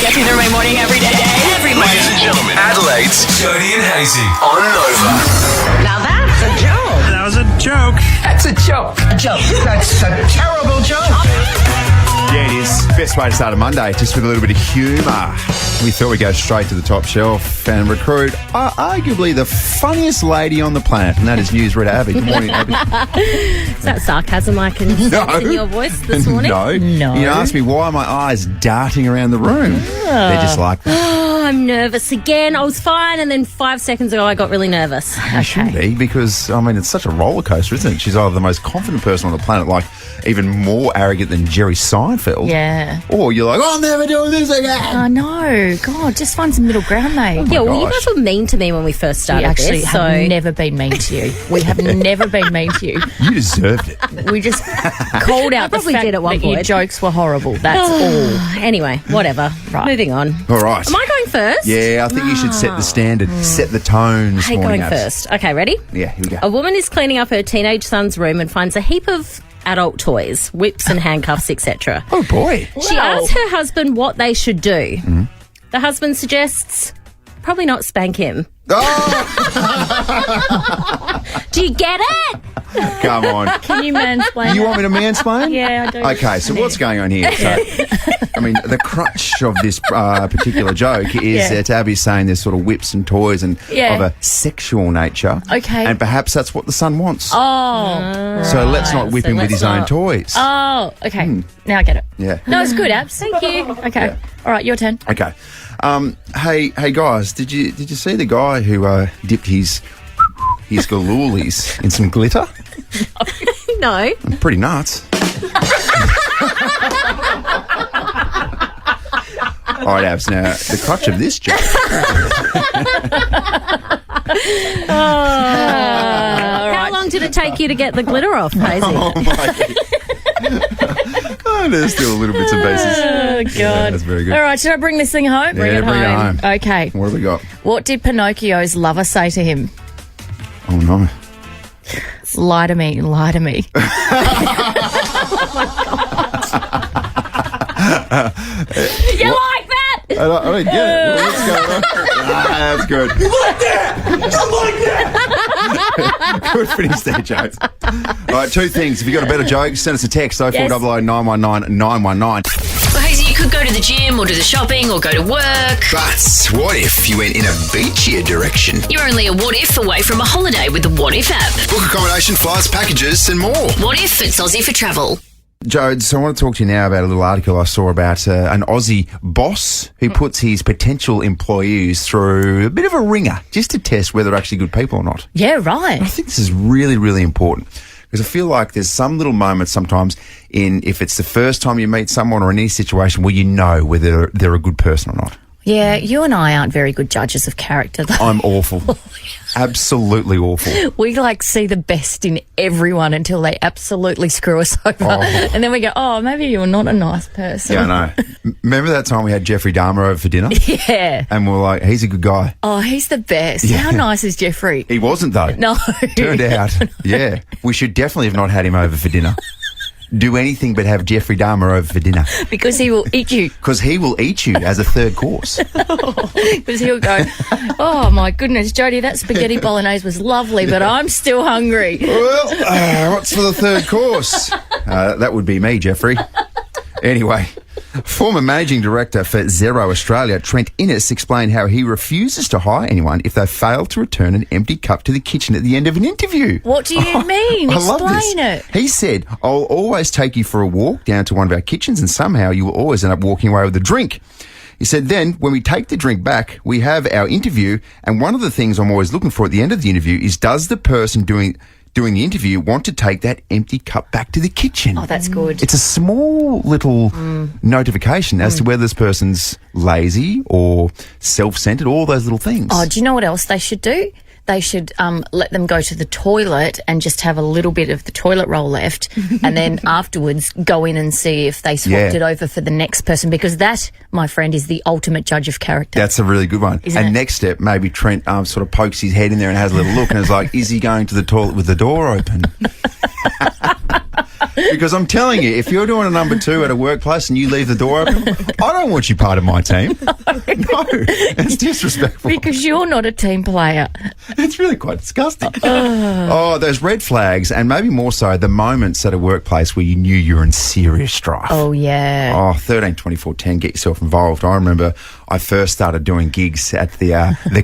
Gets me through my morning every day. Every morning. Ladies and gentlemen, Adelaide's Jodie and Hayesy on Nova. Now that's a joke. That was a joke. That's a joke. A joke. That's a terrible joke. Yeah, it is. Best way to start a Monday, just with a little bit of humour. We thought we'd go straight to the top shelf and recruit arguably the funniest lady on the planet, and that is News Rita Abbey. Good morning, Abby. Is that sarcasm I can sense in your voice this morning? No. No. You asked me why my eyes darting around the room. They're just like that. Oh, I'm nervous again. I was fine, and then 5 seconds ago I got really nervous. You should be, because, I mean, it's such a roller coaster, isn't it? She's either the most confident person on the planet, like even more arrogant than Jerry Seinfeld. Yeah. Or you're like, I'm never doing this again. I know. God, just find some middle ground, mate. Yeah, well, you guys were mean to me when we first started. We actually this, have never been mean to you. We have never been mean to you. You deserved it. We just called out the probably fact did at one that your point. jokes were horrible. That's all. Anyway, whatever. Right. Moving on. All right. Am I going first? Yeah, I think you should set the standard, set the tone this I hate morning. going Abs. first. Okay, ready? Yeah, here we go. A woman is cleaning up her teenage son's room and finds a heap of adult toys, whips and handcuffs, etc. Oh, boy. She asks her husband what they should do. Mm-hmm. The husband suggests probably not spank him. Oh! Do you get it? Come on. Can you mansplain? You want me to mansplain? Yeah, I do. Okay, so what's going on here? So, I mean, the crutch of this particular joke is that Abby's saying there's sort of whips and toys and of a sexual nature. Okay. And perhaps that's what the son wants. Oh. So let's not whip So him with let's his own not. toys. Oh, okay. Now I get it. Yeah. No, it's good, Abs. Thank you. Okay. Yeah. All right, your turn. Okay. Hey guys, did you see the guy who dipped his galoolies in some glitter? No. Pretty nuts. All right, Abs. Now the crutch of this joke. How long did it take you to get the glitter off, Hayesy? Oh my! Oh, there's still little bits and pieces. Oh, God. Yeah, that's very good. All right, should I bring this thing home? Yeah, bring it home. Okay. What have we got? What did Pinocchio's lover say to him? Oh no! Lie to me, lie to me. You like that? I don't get it. What's going on? That's good. You like that? You like that? Good finish there, Jones. All right, two things. If you've got a better joke, send us a text 0400 919 919. Well, Hayesy, you could go to the gym or do the shopping or go to work. But what if you went in a beachier direction? You're only a what if away from a holiday with the What If app. Book accommodation, flights, packages, and more. What if it's Aussie for travel? Jodes, so I want to talk to you now about a little article I saw about an Aussie boss who puts his potential employees through a bit of a ringer just to test whether they're actually good people or not. Yeah, right. I think this is really, really important because I feel like there's some little moments sometimes if it's the first time you meet someone or in any situation where you know whether they're a good person or not. Yeah, you and I aren't very good judges of character, though. I'm awful. Absolutely awful. We see the best in everyone until they absolutely screw us over. And then we go, oh, maybe you're not a nice person. Yeah, I know. Remember that time we had Jeffrey Dahmer over for dinner? Yeah. And we're like, he's a good guy. Oh, he's the best. Yeah. How nice is Jeffrey? He wasn't, though. No. Turned out, yeah. We should definitely have not had him over for dinner. Do anything but have Jeffrey Dahmer over for dinner. Because he will eat you. Because he will eat you as a third course. Because he'll go, oh, my goodness, Jodie, that spaghetti bolognese was lovely, but I'm still hungry. Well, what's for the third course? That would be me, Jeffrey. Anyway, former managing director for Xero Australia, Trent Innes, explained how he refuses to hire anyone if they fail to return an empty cup to the kitchen at the end of an interview. What do you mean? I love this. Explain it. He said, I'll always take you for a walk down to one of our kitchens and somehow you will always end up walking away with a drink. He said, then when we take the drink back, we have our interview, and one of the things I'm always looking for at the end of the interview is, does the person doing the interview want to take that empty cup back to the kitchen? Oh, that's good. It's a small little notification as to whether this person's lazy or self-centered, all those little things. Oh, do you know what else they should do? They should let them go to the toilet and just have a little bit of the toilet roll left and then afterwards go in and see if they swapped it over for the next person, because that, my friend, is the ultimate judge of character. That's a really good one. Isn't it? Next step, maybe Trent sort of pokes his head in there and has a little look and is like, is he going to the toilet with the door open? Because I'm telling you, if you're doing a number 2 at a workplace and you leave the door open, I don't want you part of my team. No, it's disrespectful. Because you're not a team player. It's really quite disgusting. Oh, those red flags, and maybe more so the moments at a workplace where you knew you were in serious strife. Oh, yeah. Oh, 13, 24, 10, get yourself involved. I remember I first started doing gigs at the the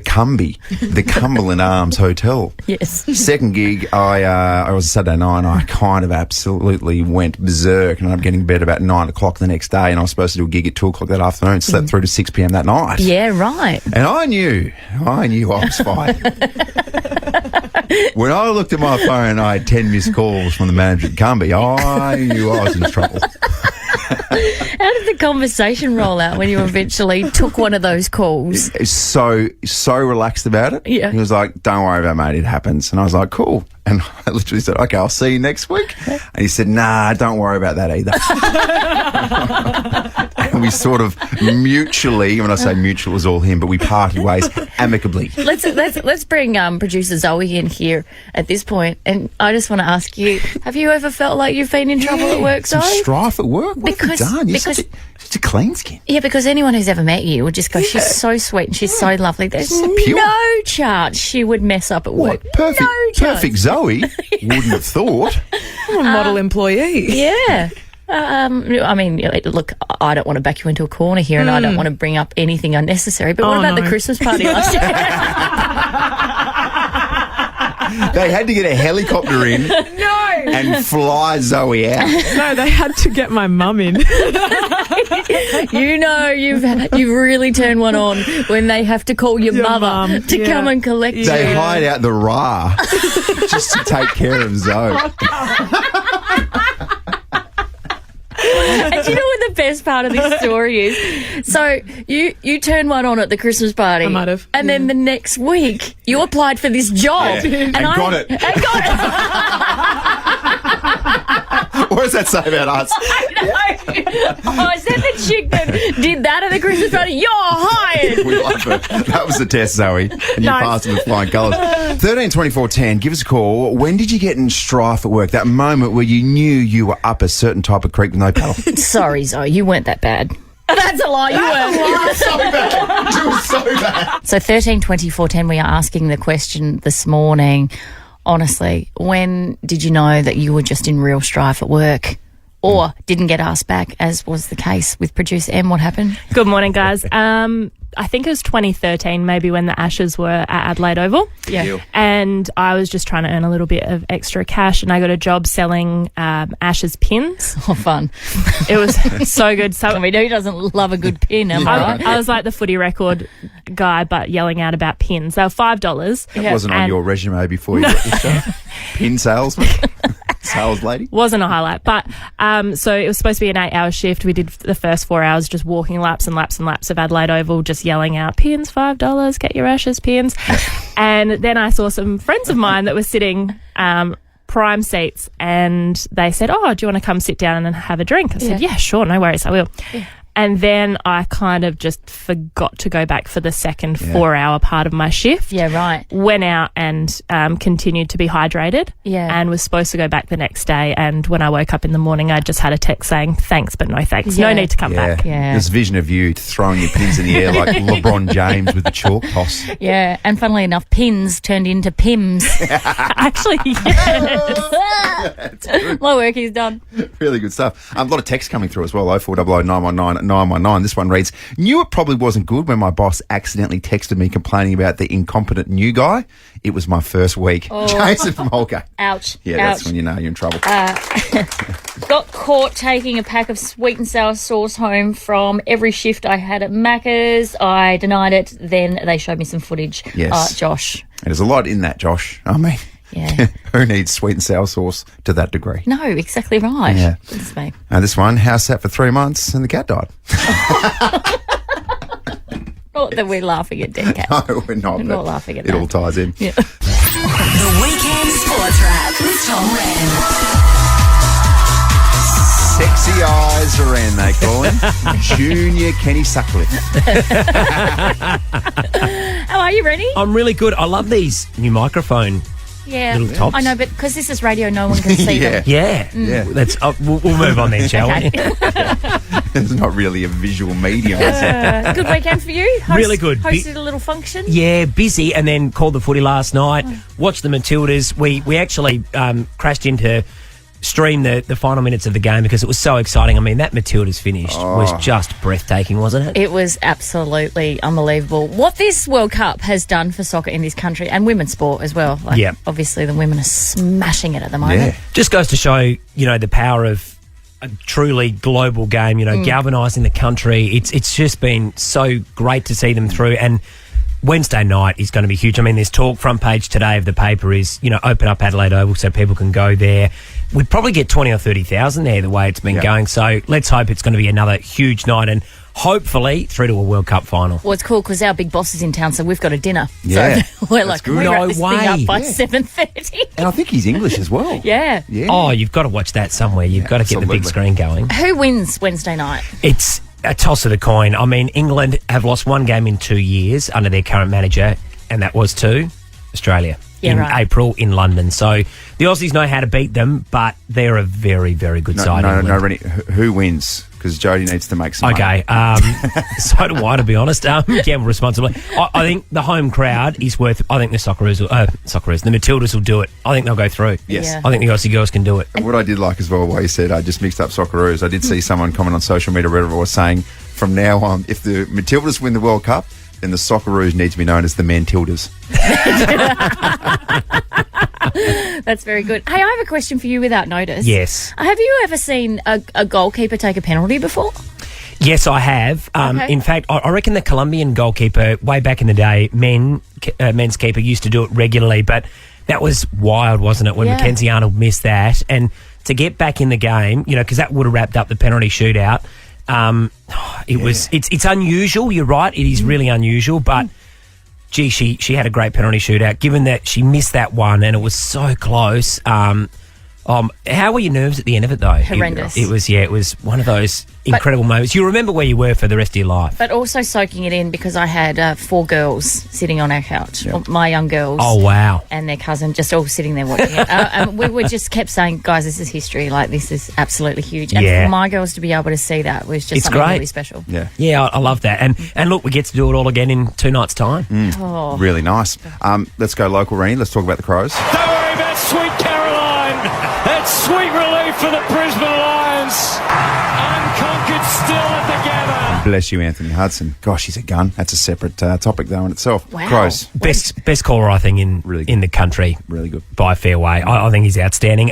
Cumberland Arms Hotel. Yes. Second gig, I was a Saturday night, and I kind of absolutely went berserk, and ended up getting to bed about 9 o'clock the next day, and I was supposed to do a gig at 2 o'clock that afternoon, slept through to 6 p.m. that night. Yeah, right. And I knew I was fired. When I looked at my phone and I had 10 missed calls from the manager at Cumbie, I knew I was in trouble. How did the conversation roll out when you eventually took one of those calls? So relaxed about it. Yeah. He was like, don't worry about it, mate, it happens. And I was like, cool. And I literally said, okay, I'll see you next week. And he said, nah, don't worry about that either. And we sort of mutually, when I say mutual, it was all him, but we parted ways amicably. Let's bring producer Zoe in here at this point, and I just want to ask you: have you ever felt like you've been in trouble at work, Some Zoe? strife at work? What have you done? You're such a clean skin. Yeah, because anyone who's ever met you would just go, she's so sweet and she's so lovely. There's pure. no chance she would mess up at work. What? Perfect. No chance. Perfect Zoe. Wouldn't have thought. I'm a model employee. Yeah. I mean, look, I don't want to back you into a corner here, and I don't want to bring up anything unnecessary, but what about the Christmas party last year? They had to get a helicopter in and fly Zoe out. No, they had to get my mum in. You know, you've really turned one on when they have to call your mother mum, to come and collect you. They hide out the Ra just to take care of Zoe. And do you know what the best part of this story is? So you turned one on at the Christmas party. I might have. And then the next week you applied for this job. Yeah. And got it. And got it. What does that say about us? I know. Oh, is that the chick that did that at the Christmas party? You're hired. We love it. That was the test, Zoe. And you passed it with flying colours. 13 24 10, give us a call. When did you get in strife at work? That moment where you knew you were up a certain type of creek with no paddle. Sorry, Zoe, you weren't that bad. That's a lie, you weren't. You were so bad. You were so bad. So 13 24 10, we are asking the question this morning. Honestly, when did you know that you were just in real strife at work? Or didn't get asked back, as was the case with producer M? What happened? Good morning, guys. I think it was 2013, maybe, when the Ashes were at Adelaide Oval. Yeah. And I was just trying to earn a little bit of extra cash, and I got a job selling Ashes pins. Oh, fun. It was so good. So I mean, who doesn't love a good pin, am I right? I was like the footy record guy, but yelling out about pins. They were $5. That wasn't on your resume before you got this show. Pin salesman. Sales lady. Wasn't a highlight. But so it was supposed to be an 8-hour shift. We did the first 4 hours just walking laps and laps and laps of Adelaide Oval, just yelling out, pins, $5, get your Ashes pins. And then I saw some friends of mine that were sitting prime seats, and they said, oh, do you want to come sit down and have a drink? I said, yeah, sure, no worries, I will. Yeah. And then I kind of just forgot to go back for the second 4-hour part of my shift. Yeah, right. Went out and continued to be hydrated. Yeah. And was supposed to go back the next day. And when I woke up in the morning, I just had a text saying, thanks, but no thanks. Yeah. No need to come back. Yeah. This vision of you throwing your pins in the air like LeBron James with the chalk toss. Yeah, and funnily enough, pins turned into pims. Actually, yes. My work is done. Really good stuff. A lot of text coming through as well. 0400 919 919. This one reads, knew it probably wasn't good when my boss accidentally texted me complaining about the incompetent new guy. It was my first week. Jason from Holker. Ouch. Yeah, Ouch. that's when you know you're in trouble. Got caught taking a pack of sweet and sour sauce home from every shift I had at Macca's. I denied it. Then they showed me some footage. Yes. Josh. There's a lot in that, Josh. I mean, Yeah. who needs sweet and sour sauce to that degree? No, exactly right. Yeah. Goodness me. This one, house sat for 3 months and the cat died. Not that we're laughing at dead cats. No, we're not. We're but not laughing at it that. all ties in. Yeah. The Weekend Sports Wrap with Tom Rehn. Sexy eyes around, they call him. Junior Kenny Sutcliffe. How are you, Rennie? I'm really good. I love these new microphone Yeah, little tops. I know, but because this is radio, no one can see them. Yeah. Let's. We'll move on then, shall we? It's not really a visual medium. Good weekend for you. Really good. Hosted a little function. Yeah, busy, and then called the footy last night. Watched the Matildas. We actually crashed into stream the final minutes of the game because it was so exciting. I mean, that Matildas finish was just breathtaking, wasn't it? It was absolutely unbelievable. What this World Cup has done for soccer in this country and women's sport as well. Like, obviously, the women are smashing it at the moment. Yeah. Just goes to show, the power of a truly global game, galvanising the country. It's just been so great to see them through. And Wednesday night is going to be huge. I mean, there's talk, front page today of the paper is, open up Adelaide Oval so people can go there. We'd probably get 20 or 30,000 there the way it's been going. So let's hope it's going to be another huge night and hopefully through to a World Cup final. Well, it's cool because our big boss is in town, so we've got a dinner. Yeah. So we're like, good. we No wrap this way. thing up by 7:30. And I think he's English as well. Yeah. Oh, you've got to watch that somewhere. You've got to get the big absolutely. screen going. Who wins Wednesday night? It's a toss of the coin. I mean, England have lost one game in 2 years under their current manager, and that was to Australia in April in London. So the Aussies know how to beat them, but they're a very, very good side. No, Rennie, who wins? Because Jody needs to make some money. So do I, to be honest. Gamble responsibly. I think the home crowd is worth. I think the the Matildas will do it. I think they'll go through. Yes. Yeah. I think the Aussie girls can do it. And what I did like as well, why you said I just mixed up Socceroos. I did see someone comment on social media, whatever it was, saying from now on, if the Matildas win the World Cup, then the Socceroos need to be known as the Mantildas. That's very good. Hey, I have a question for you without notice. Yes. Have you ever seen a goalkeeper take a penalty before? Yes, I have. Okay. In fact, I reckon the Colombian goalkeeper, way back in the day, men's keeper used to do it regularly, but that was wild, wasn't it, when Mackenzie Arnold missed that? And to get back in the game, because that would have wrapped up the penalty shootout. It's unusual. You're right. It is really unusual, but gee, she had a great penalty shootout. Given that she missed that one and it was so close. How were your nerves at the end of it though? Horrendous. It was one of those incredible moments. You remember where you were for the rest of your life. But also soaking it in because I had 4 girls sitting on our couch, my young girls. Oh wow! And their cousin just all sitting there watching it. And we just kept saying, guys, this is history. Like, this is absolutely huge. And for my girls to be able to see that was just something really special. Yeah, I love that. And look, we get to do it all again in 2 nights' time. Really nice. Let's go local, Rehn. Let's talk about the Crows. Don't worry about Sweet Caroline. That's sweet relief for the Brisbane Lions. Unconquered still at the gather. Bless you, Anthony Hudson. Gosh, he's a gun. That's a separate topic, though, in itself. Wow. Crows. Best caller, I think, in the country. Really good. By a fair way. I think he's outstanding.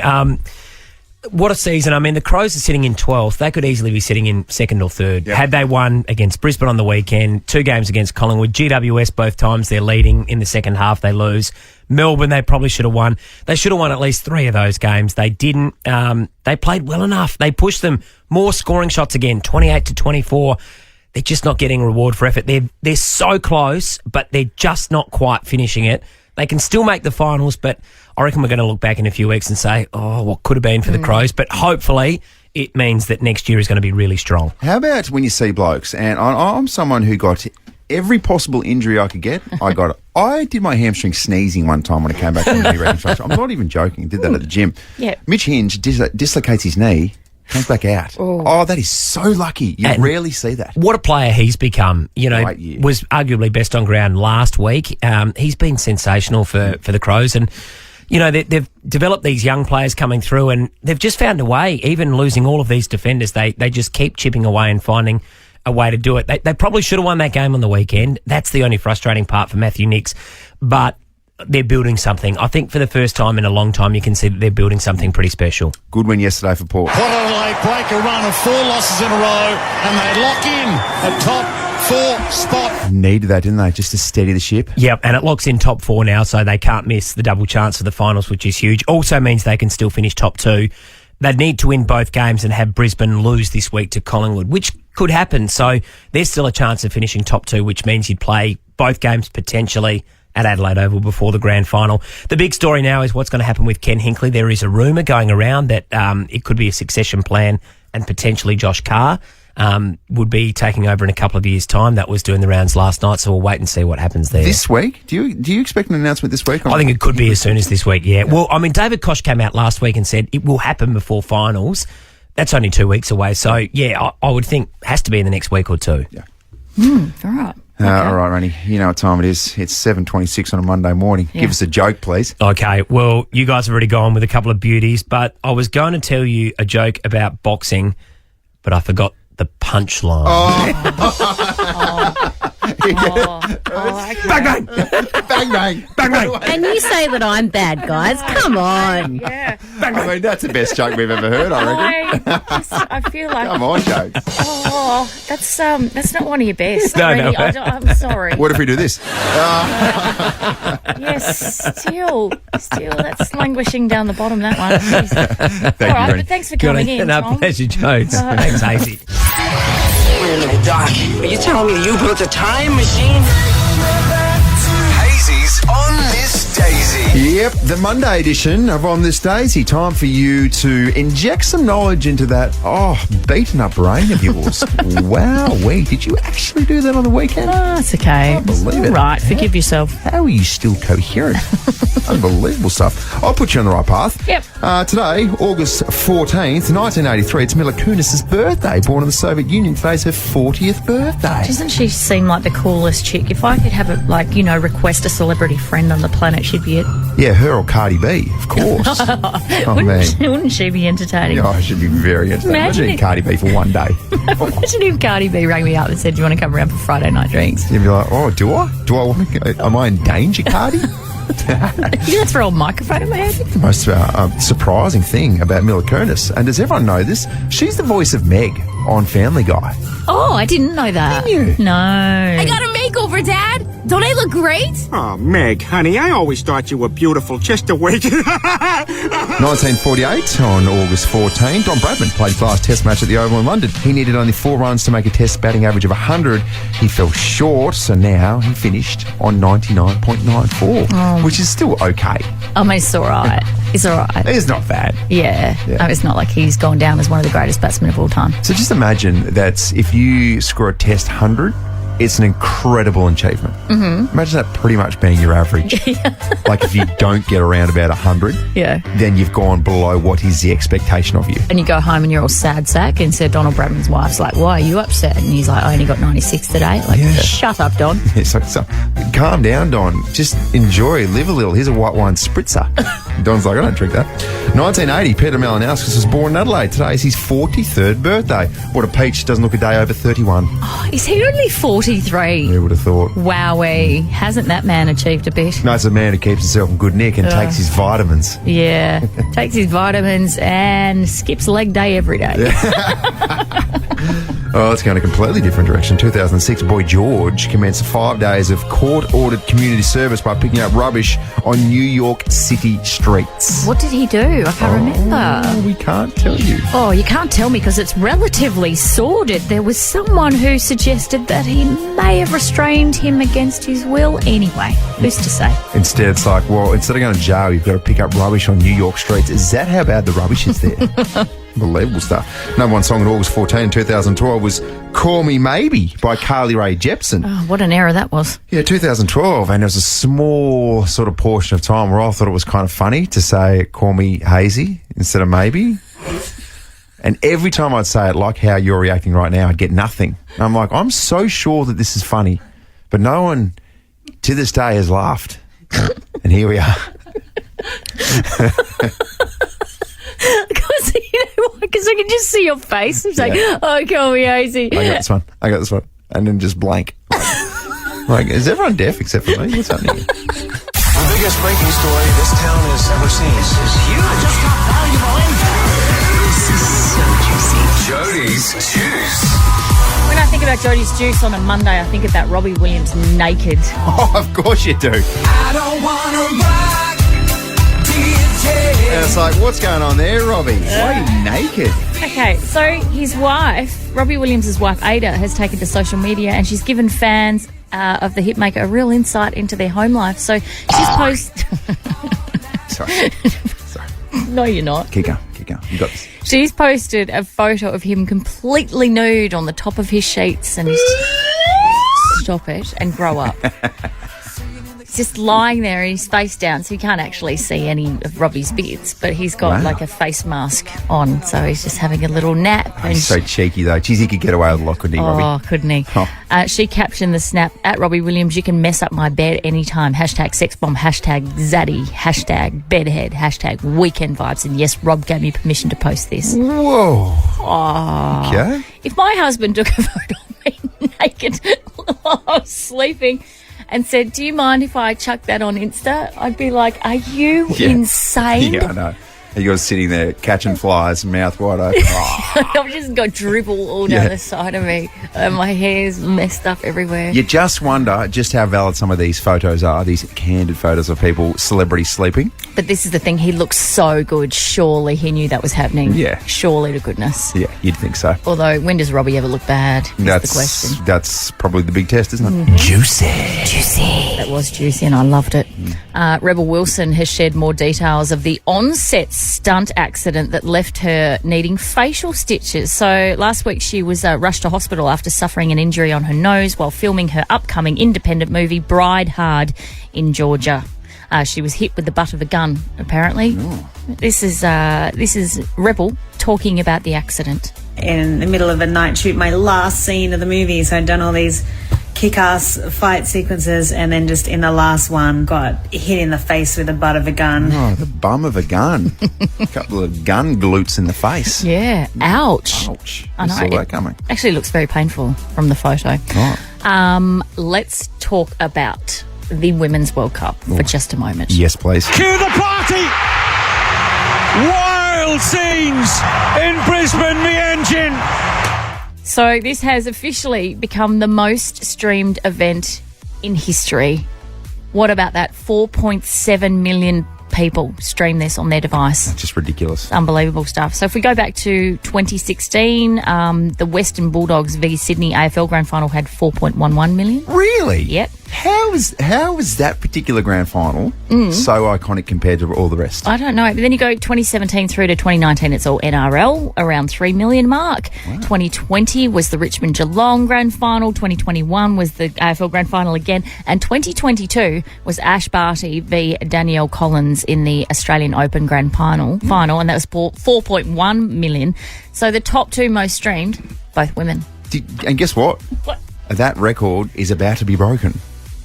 What a season. I mean, the Crows are sitting in 12th. They could easily be sitting in 2nd or 3rd. Had they won against Brisbane on the weekend, 2 games against Collingwood, GWS both times they're leading. In the second half, they lose. Melbourne, they probably should have won. They should have won at least 3 of those games. They didn't. They played well enough. They pushed them. More scoring shots again, 28-24. They're just not getting reward for effort. They're so close, but they're just not quite finishing it. They can still make the finals, but I reckon we're going to look back in a few weeks and say, what could have been for the Crows? But hopefully it means that next year is going to be really strong. How about when you see blokes, and I'm someone who got every possible injury I could get, I got it. I did my hamstring sneezing one time when I came back from the knee reconstruction. I'm not even joking. I did that at the gym. Yeah. Mitch Hinge dislocates his knee, comes back out. Oh, that is so lucky. You rarely see that. What a player he's become. Great year. Was arguably best on ground last week. He's been sensational for the Crows. And, they've developed these young players coming through and they've just found a way, even losing all of these defenders, they just keep chipping away and finding a way to do it. They probably should have won that game on the weekend. That's the only frustrating part for Matthew Nicks. But they're building something. I think for the first time in a long time, you can see that they're building something pretty special. Good win yesterday for Port. What a late break, a run of 4 losses in a row, and they lock in a top 4 spot. Needed that, didn't they? Just to steady the ship. Yep, and it locks in top 4 now, so they can't miss the double chance for the finals, which is huge. Also means they can still finish top 2. They'd need to win both games and have Brisbane lose this week to Collingwood, which could happen. So there's still a chance of finishing top 2, which means you'd play both games potentially at Adelaide Oval before the grand final. The big story now is what's going to happen with Ken Hinkley. There is a rumour going around that it could be a succession plan and potentially Josh Carr. would be taking over in a couple of years' time. That was doing the rounds last night, so we'll wait and see what happens there. This week? Do you expect an announcement this week? I think it could be as soon as this week, yeah. Well, I mean, David Koch came out last week and said it will happen before finals. That's only 2 weeks away. So, yeah, I would think it has to be in the next week or two. Yeah. All right. All right, Ronnie. You know what time it is. It's 7:26 on a Monday morning. Yeah. Give us a joke, please. Okay, well, you guys have already gone with a couple of beauties, but I was going to tell you a joke about boxing, but I forgot the punchline. Okay. Bang, bang. Bang, bang. Bang, bang. And you say that I'm bad, guys. Come on. Yeah. I mean, that's the best joke we've ever heard, I reckon. I feel like Come on, jokes. that's not one of your best. No, really. no. I'm sorry. What if we do this? Yes, still, that's languishing down the bottom. That one. Jeez. Thank All you, right, Ronnie. but thanks for coming in, No, Tom. pleasure, Jones. Thanks, Hayesy. Wait a minute, Doc. Are you telling me you built a time machine? Hayesy on this Daysey. Yep, the Monday edition of On This Daysey. Time for you to inject some knowledge into that, beaten up brain of yours. Wowee, did you actually do that on the weekend? Oh, it's okay. believe it. All right, forgive yourself. How are you still coherent? Unbelievable stuff. I'll put you on the right path. Yep. Today, August 14th, 1983, it's Mila Kunis's birthday. Born in the Soviet Union, today's her 40th birthday. Doesn't she seem like the coolest chick? If I could have request a celebrity friend on the planet, she'd be it. Yeah, her or Cardi B, of course. Wouldn't she be entertaining? Oh, she'd be very entertaining. Imagine if- Cardi B for one day. Imagine if Cardi B rang me up and said, "Do you want to come around for Friday night drinks?" You'd be like, oh, do I? Do I want to? Am I in danger, Cardi? You gonna throw a microphone in my head? The most surprising thing about Mila Kunis, and does everyone know this? She's the voice of Meg on Family Guy. Oh, I didn't know that. Didn't you? No. I got a makeover, Dad. Don't I look great? Oh, Meg, honey, I always thought you were beautiful. Just a wait. 1948, on August 14, Don Bradman played his last Test match at the Oval in London. He needed only 4 runs to make a Test batting average of 100. He fell short, so now he finished on 99.94, which is still okay. I mean, it's all right. It's all right. It's not bad. Yeah. It's not like he's gone down as one of the greatest batsmen of all time. So just imagine that if you score a Test 100, it's an incredible achievement. Mm-hmm. Imagine that pretty much being your average. Like if you don't get around about 100, then you've gone below what is the expectation of you. And you go home and you're all sad sack, and Sir Donald Bradman's wife's like, "Why are you upset?" And he's like, "I only got 96 today." Like, shut up, Don. So calm down, Don. Just enjoy, live a little. Here's a white wine spritzer. Don's like, I don't drink that. 1980, Peter Malinauskas was born in Adelaide. Today is his 43rd birthday. What a peach, doesn't look a day over 31. Oh, is he only 43? Who would have thought? Wowee. Hasn't that man achieved a bit? No, it's a man who keeps himself in good nick and takes his vitamins. Yeah. Takes his vitamins and skips leg day every day. Oh, it's going a completely different direction. 2006, Boy George commenced 5 days of court-ordered community service by picking up rubbish on New York City streets. What did he do? I can't remember. We can't tell you. Oh, you can't tell me because it's relatively sordid. There was someone who suggested that he may have restrained him against his will. Anyway, who's to say? Instead, it's like, well, instead of going to jail, you've got to pick up rubbish on New York streets. Is that how bad the rubbish is there? Unbelievable stuff. Number one song in August 14, 2012 was Call Me Maybe by Carly Rae Jepsen. Oh, what an error that was. Yeah, 2012, and there was a small sort of portion of time where I thought it was kind of funny to say Call Me Hayesy instead of Maybe. And every time I'd say it, like how you're reacting right now, I'd get nothing. And I'm like, I'm so sure that this is funny, but no one to this day has laughed. And here we are. Because I can just see your face. It's like, oh, call me Hayesy. I got this one. And then just blank. Like, is everyone deaf except for me? What's happening here? The biggest breaking story this town has ever seen. This is huge. I just got valuable info. This is so juicy. Jodies Juice. When I think about Jodies Juice on a Monday, I think about Robbie Williams naked. Oh, of course you do. I don't want to rock DJ. And it's like, what's going on there, Robbie? Why are you naked? Okay, so his wife, Robbie Williams' wife, Ada, has taken to social media and she's given fans of the hitmaker a real insight into their home life. So she's posted... Sorry. No, you're not. Keep going. You got this. She's posted a photo of him completely nude on the top of his sheets and stop it and grow up. He's just lying there and he's face down, so you can't actually see any of Robbie's bits, but he's got like a face mask on, so he's just having a little nap. And He's so cheeky, though. Geez, he could get away with a lot, couldn't he, Robbie? oh, couldn't he? Oh. She captioned the snap, at Robbie Williams, you can mess up my bed anytime. Hashtag sexbomb, hashtag zaddy, hashtag bedhead, hashtag weekend vibes. And yes, Rob gave me permission to post this. Whoa. Oh. Okay. If my husband took a photo of me naked while I was sleeping and said, do you mind if I chuck that on Insta? I'd be like, are you insane? Yeah, I know. You're sitting there catching flies, mouth wide open. Oh. I've just got dribble all down the side of me. My hair's messed up everywhere. You just wonder just how valid some of these photos are, these candid photos of people, celebrities sleeping. But this is the thing, he looks so good. Surely he knew that was happening. Yeah. Surely to goodness. Yeah, you'd think so. Although, when does Robbie ever look bad? That's the question. That's probably the big test, isn't it? Juicy. That was juicy and I loved it. Rebel Wilson has shared more details of the on-set stunt accident that left her needing facial stitches. So last week she was rushed to hospital after suffering an injury on her nose while filming her upcoming independent movie Bride Hard in Georgia. She was hit with the butt of a gun, apparently. Oh. This is Rebel talking about the accident. In the middle of a night shoot, my last scene of the movie, so I'd done all these kick-ass fight sequences, and then just in the last one got hit in the face with the butt of a gun. Oh, the bum of a gun. A couple of gun glutes in the face. Yeah, ouch. Ouch. I know. Saw that coming. Actually looks very painful from the photo. Oh. Let's talk about the Women's World Cup for just a moment. Yes, please. Cue the party! Wild scenes in Brisbane, the engine. So this has officially become the most streamed event in history. What about that? 4.7 million people stream this on their device. That's just ridiculous. Unbelievable stuff. So if we go back to 2016, the Western Bulldogs v Sydney AFL Grand Final had 4.11 million. Really? Yep. How is that particular grand final so iconic compared to all the rest? I don't know. But then you go 2017 through to 2019, it's all NRL, around 3 million mark. Wow. 2020 was the Richmond Geelong Grand Final. 2021 was the AFL Grand Final again. And 2022 was Ash Barty v Danielle Collins in the Australian Open Grand Final, and that was 4.1 million. So the top two most streamed, both women. And guess what? What? That record is about to be broken.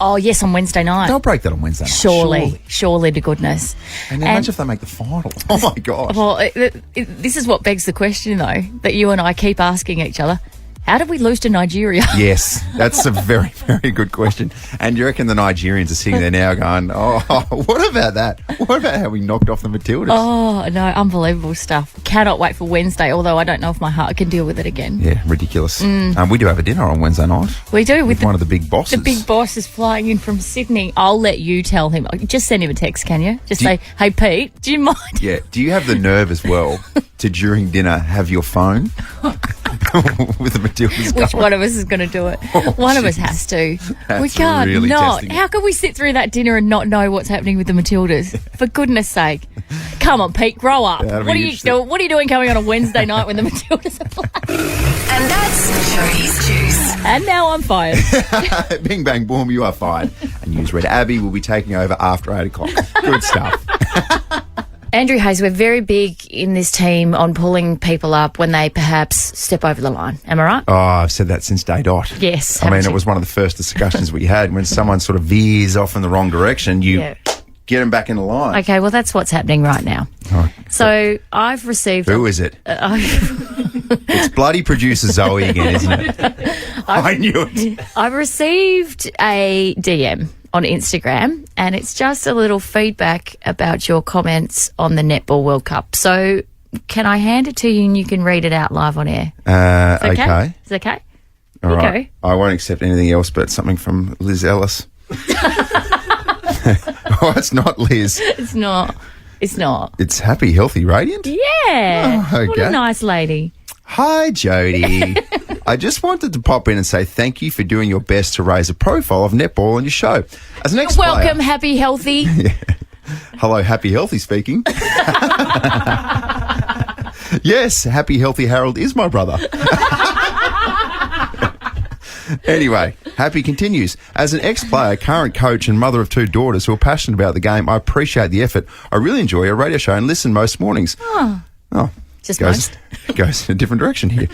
Oh, yes, on Wednesday night. They'll break that on Wednesday night. Surely to goodness. And imagine if they make the final. Oh, my gosh. Well, this is what begs the question, though, that you and I keep asking each other. How did we lose to Nigeria? Yes, that's a very, very good question. And you reckon the Nigerians are sitting there now going, oh, what about that? What about how we knocked off the Matildas? Oh, no, unbelievable stuff. Cannot wait for Wednesday, although I don't know if my heart can deal with it again. Yeah, ridiculous. We do have a dinner on Wednesday night. We do. With one of the big bosses. The big boss is flying in from Sydney. I'll let you tell him. Just send him a text, can you? Just say, hey, Pete, do you mind? Yeah. Do you have the nerve as well to, during dinner, have your phone with the Matildas Which going? one of us is going to do it? One of us has to. That's we can't really not. testing it. How can we sit through that dinner and not know what's happening with the Matildas? For goodness sake. Come on, Pete, grow up. That'll What be are you doing? What are you doing coming on a Wednesday night when the Matildas are playing? And that's Jodies Juice. And now I'm fired. Bing, bang, boom, you are fired. And Newsreader Abby will be taking over after 8 o'clock. Good stuff. Andrew Hayes, we're very big in this team on pulling people up when they perhaps step over the line. Am I right? Oh, I've said that since day dot. Yes. I mean, it was one of the first discussions we had. When someone sort of veers off in the wrong direction, you get them back in the line. Okay, well, that's what's happening right now. Oh, so I've received... Who is it? It's bloody producer Zoe again, isn't it? I knew it. I've received a DM on Instagram, and it's just a little feedback about your comments on the Netball World Cup. So can I hand it to you and you can read it out live on air? Okay. Is it okay? All you right. go. I won't accept anything else but something from Liz Ellis. Oh, it's not Liz. It's not. It's not. It's Happy, Healthy, Radiant? Yeah. Oh, What okay. a nice lady. Hi, Jody. I just wanted to pop in and say thank you for doing your best to raise a profile of netball on your show. As an ex-player, Welcome, happy, healthy. Hello, Happy Healthy speaking. Yes, happy, healthy Harold is my brother. Anyway, Happy continues. As an ex-player, current coach and mother of 2 daughters who are passionate about the game, I appreciate the effort. I really enjoy your radio show and listen most mornings. Oh. Just goes in a different direction here.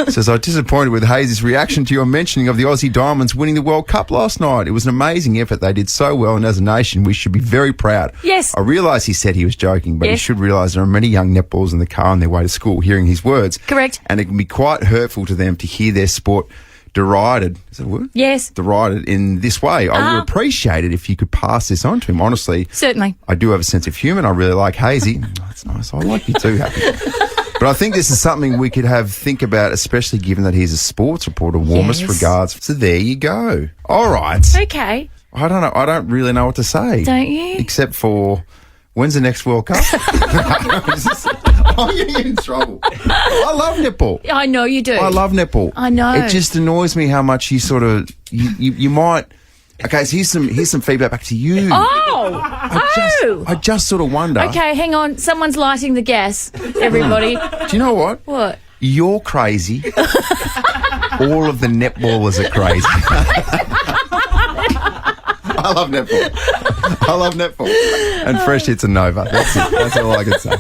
Says, I was disappointed with Hayes' reaction to your mentioning of the Aussie Diamonds winning the World Cup last night. It was an amazing effort. They did so well, and as a nation, we should be very proud. Yes. I realise he said he was joking, but he should realise there are many young netballs in the car on their way to school hearing his words. Correct. And it can be quite hurtful to them to hear their sport derided. Is that a word? Yes. Derided in this way. I would appreciate it if you could pass this on to him. Honestly. Certainly. I do have a sense of humour. I really like Hayesy. That's nice. I like you too, Happy. But I think this is something we could think about, especially given that he's a sports reporter. Warmest regards. So there you go. All right. Okay. I don't know. I don't really know what to say. Don't you? Except for, when's the next World Cup? I'm going to get in trouble. I love netball. I know you do. I love netball. I know. It just annoys me how much you sort of you might. Okay, so here's some feedback back to you. I just sort of wonder. Okay, hang on. Someone's lighting the gas, everybody. Do you know what? What? You're crazy. All of the netballers are crazy. I love netball. And fresh hits and Nova. That's it. That's all I can say.